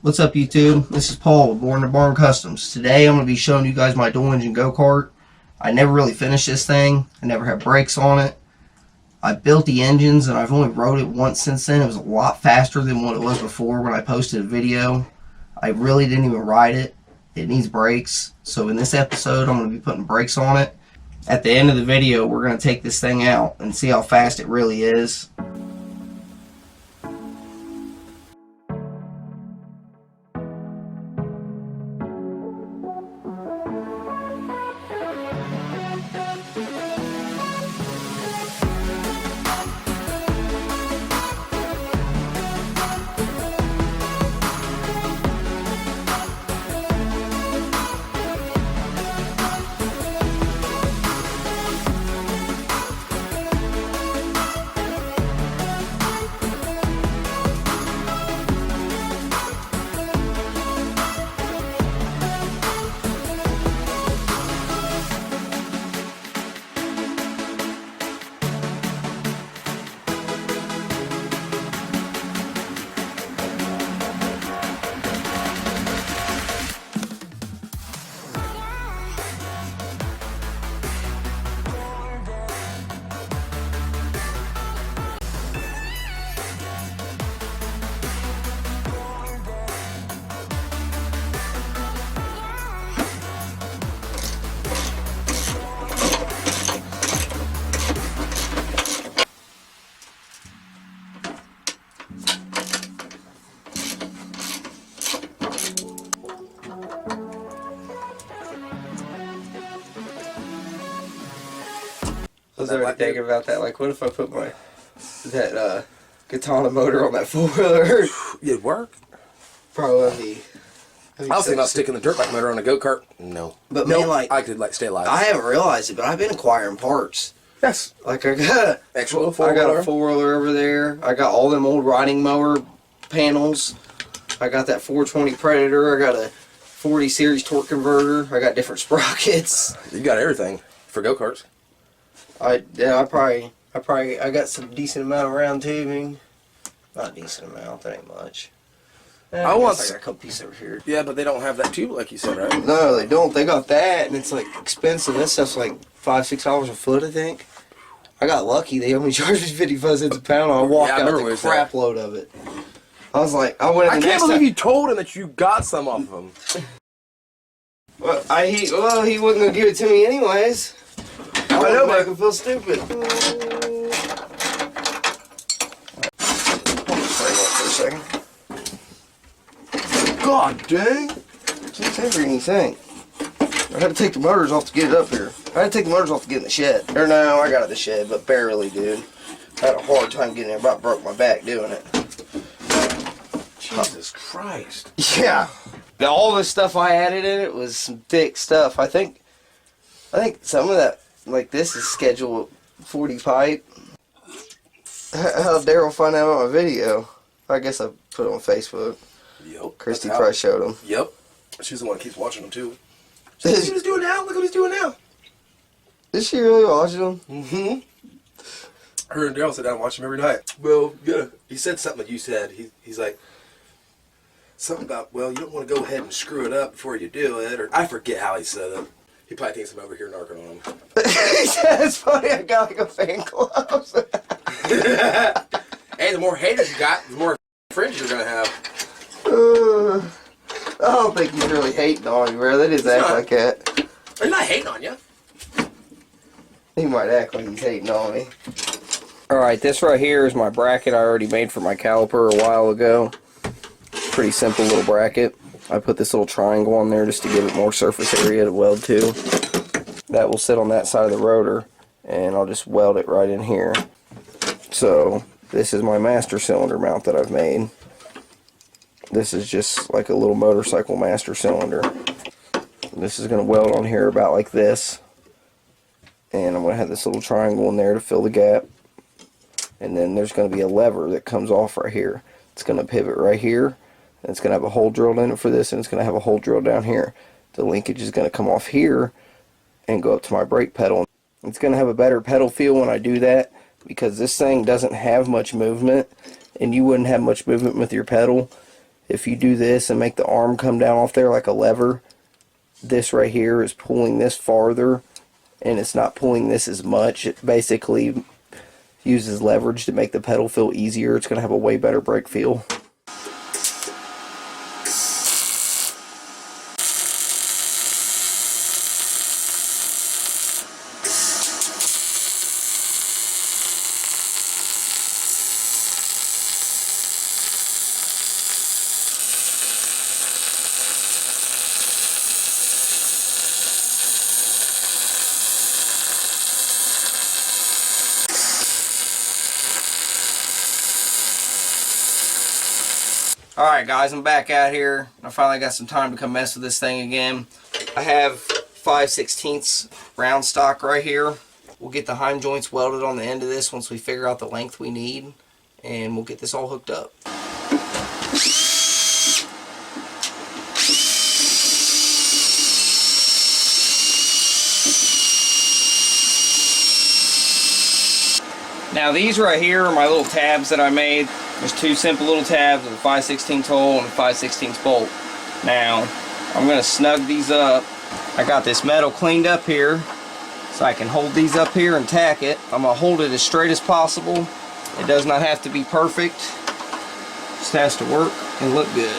What's up YouTube? This is Paul with Born to Barn Customs. Today I'm going to be showing you guys my dual engine go-kart. I never really finished this thing. I never had brakes on it. I built the engines and I've only rode it once since then. It was a lot faster than what it was before when I posted a video. I really didn't even ride it. It needs brakes. So in this episode I'm going to be putting brakes on it. At the end of the video we're going to take this thing out and see how fast it really is. I was already thinking about that. Like, what if I put that Katana motor on that four-wheeler? It'd work. Probably. I was thinking about sticking the dirt bike motor on a go-kart. No. But no, man, like, I could stay alive. I haven't realized it, but I've been acquiring parts. Yes. Like, I got a four-wheeler over there. I got all them old riding mower panels. I got that 420 Predator. I got a 40 series torque converter. I got different sprockets. You got everything for go-karts. I got some decent amount of round tubing. Not a decent amount, that ain't much. I got a couple pieces over here. Yeah, but they don't have that tube like you said, right? No, they don't. They got that, and it's like expensive. That stuff's like $5-6 a foot, I think. I got lucky. They only charged me 55 cents a pound. I walked out with a crap load of it. I was like, I can't believe you told him that you got some off of him. Well, he wasn't gonna give it to me anyways. I know, make him feel stupid. Hold for a second. God dang! It's heavy anything. I had to take the motors off to get it up here. I had to take the motors off to get in the shed. Or no, I got it in the shed, but barely, dude. I had a hard time getting there. About broke my back doing it. Jesus Christ! Yeah. Now, all this stuff I added in it was some thick stuff. I think some of that. Like, this is scheduled 40 pipe. How'd Daryl find out about my video? I guess I put it on Facebook. Yep. Christy Price showed him. Yep. She's the one that keeps watching them, too. See what he's doing now? Look what he's doing now. Is she really watching them? Mm-hmm. Her and Daryl sit down and watch him every night. Well, yeah. He said something that you said. He's like, something about, well, you don't want to go ahead and screw it up before you do it. Or I forget how he said it. He probably thinks I'm over here narking on him. It's funny, I got like a fan club. Hey, the more haters you got, the more friends you're going to have. I don't think he's really hating on you, bro. They just act like that. He's not hating on you. He might act like he's hating on me. Alright, this right here is my bracket I already made for my caliper a while ago. Pretty simple little bracket. I put this little triangle on there just to give it more surface area to weld to. That will sit on that side of the rotor, and I'll just weld it right in here. So, this is my master cylinder mount that I've made. This is just like a little motorcycle master cylinder. This is going to weld on here about like this. And I'm going to have this little triangle in there to fill the gap. And then there's going to be a lever that comes off right here. It's going to pivot right here. And it's going to have a hole drilled in it for this, and it's going to have a hole drilled down here. The linkage is going to come off here and go up to my brake pedal. It's going to have a better pedal feel when I do that, because this thing doesn't have much movement, and you wouldn't have much movement with your pedal if you do this and make the arm come down off there like a lever, this right here is pulling this farther and it's not pulling this as much. It basically uses leverage to make the pedal feel easier. It's going to have a way better brake feel. Alright guys, I'm back out here. I finally got some time to come mess with this thing again. I have 5/16 round stock right here. We'll get the heim joints welded on the end of this once we figure out the length we need, and we'll get this all hooked up. Now these right here are my little tabs that I made. There's two simple little tabs with a 5/16 hole and a 5/16 bolt. Now, I'm going to snug these up. I got this metal cleaned up here, so I can hold these up here and tack it. I'm going to hold it as straight as possible. It does not have to be perfect. Just has to work and look good.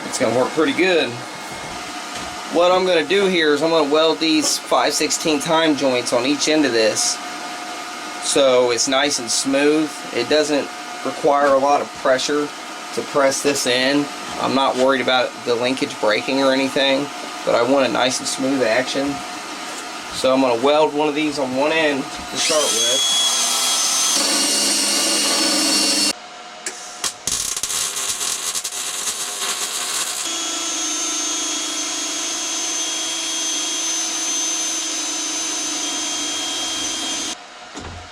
It's going to work pretty good. What I'm going to do here is I'm going to weld these 5/16 heim joints on each end of this so it's nice and smooth. It doesn't require a lot of pressure to press this in. I'm not worried about the linkage breaking or anything, but I want a nice and smooth action. So I'm going to weld one of these on one end to start with.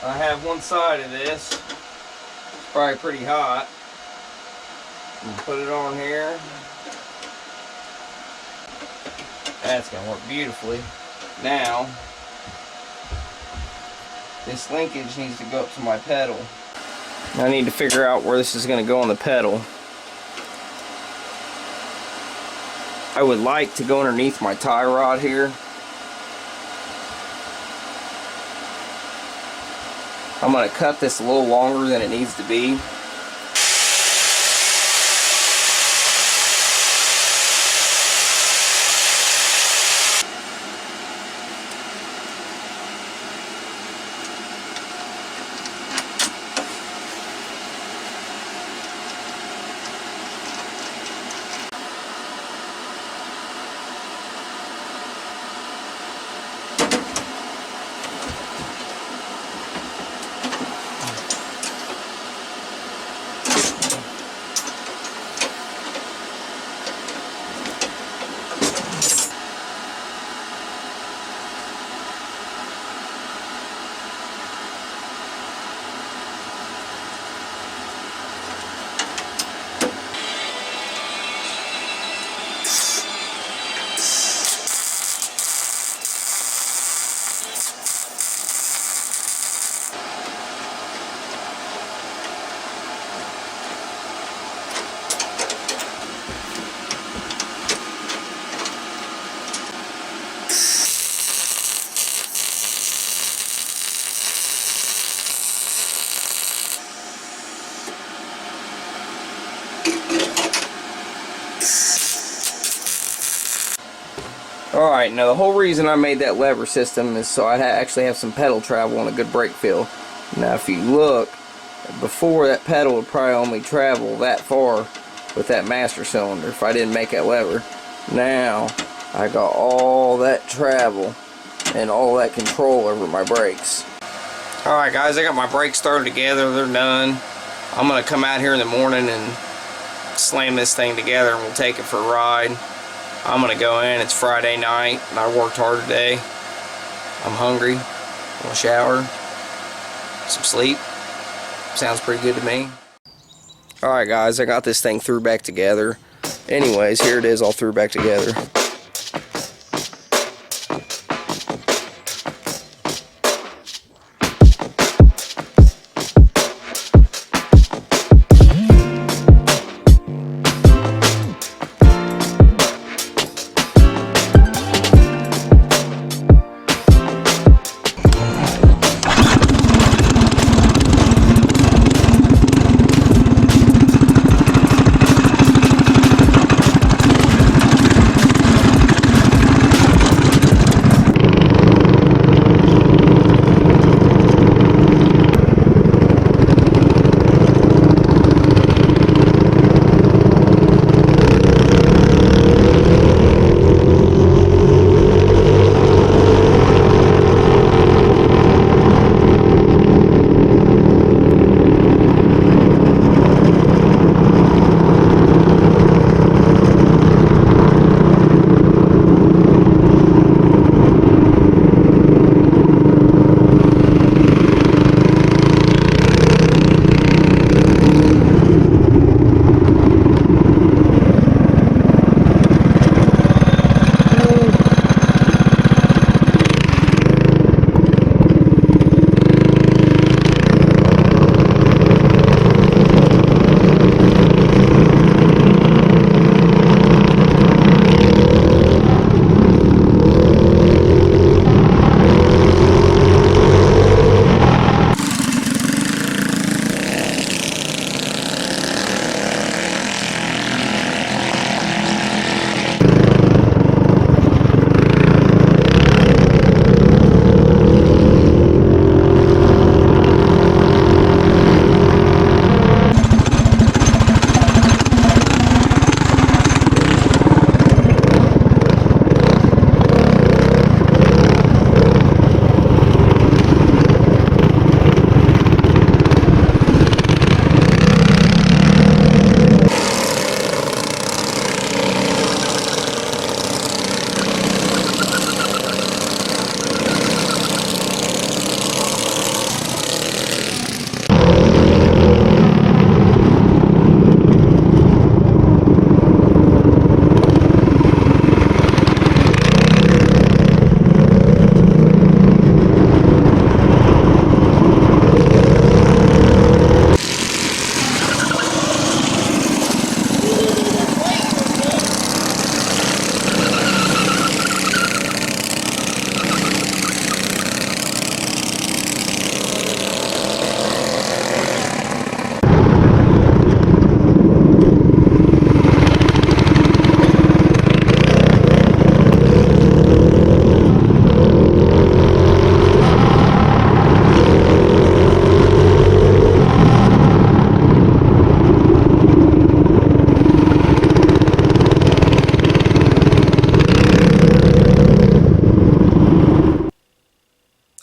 I have one side of this. It's probably pretty hot. Put it on here. That's going to work beautifully. Now, this linkage needs to go up to my pedal. I need to figure out where this is going to go on the pedal. I would like to go underneath my tie rod here. I'm going to cut this a little longer than it needs to be. Alright, now the whole reason I made that lever system is so I'd actually have some pedal travel and a good brake feel. Now if you look, before that pedal would probably only travel that far with that master cylinder if I didn't make that lever. Now I got all that travel and all that control over my brakes. Alright guys, I got my brakes started together, they're done. I'm going to come out here in the morning and slam this thing together and we'll take it for a ride. I'm gonna go in. It's Friday night and I worked hard today. I'm hungry. I'm gonna shower, some sleep. Sounds pretty good to me. Alright guys, I got this thing threw back together. Anyways, here it is all threw back together.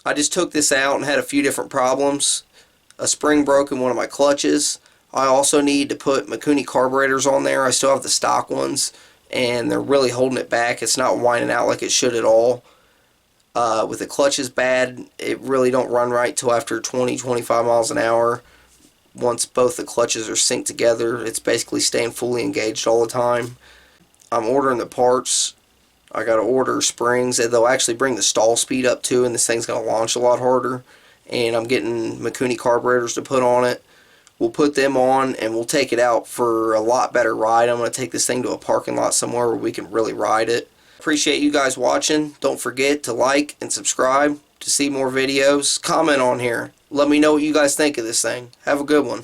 I just took this out and had a few different problems. A spring broke in one of my clutches. I also need to put Mikuni carburetors on there. I still have the stock ones and they're really holding it back. It's not winding out like it should at all. With the clutches bad, it really don't run right till after 20-25 miles an hour. Once both the clutches are synced together, it's basically staying fully engaged all the time. I'm ordering the parts. I gotta order springs, and they'll actually bring the stall speed up too, and this thing's gonna launch a lot harder. And I'm getting Mikuni carburetors to put on it. We'll put them on and we'll take it out for a lot better ride. I'm gonna take this thing to a parking lot somewhere where we can really ride it. Appreciate you guys watching. Don't forget to like and subscribe to see more videos. Comment on here. Let me know what you guys think of this thing. Have a good one.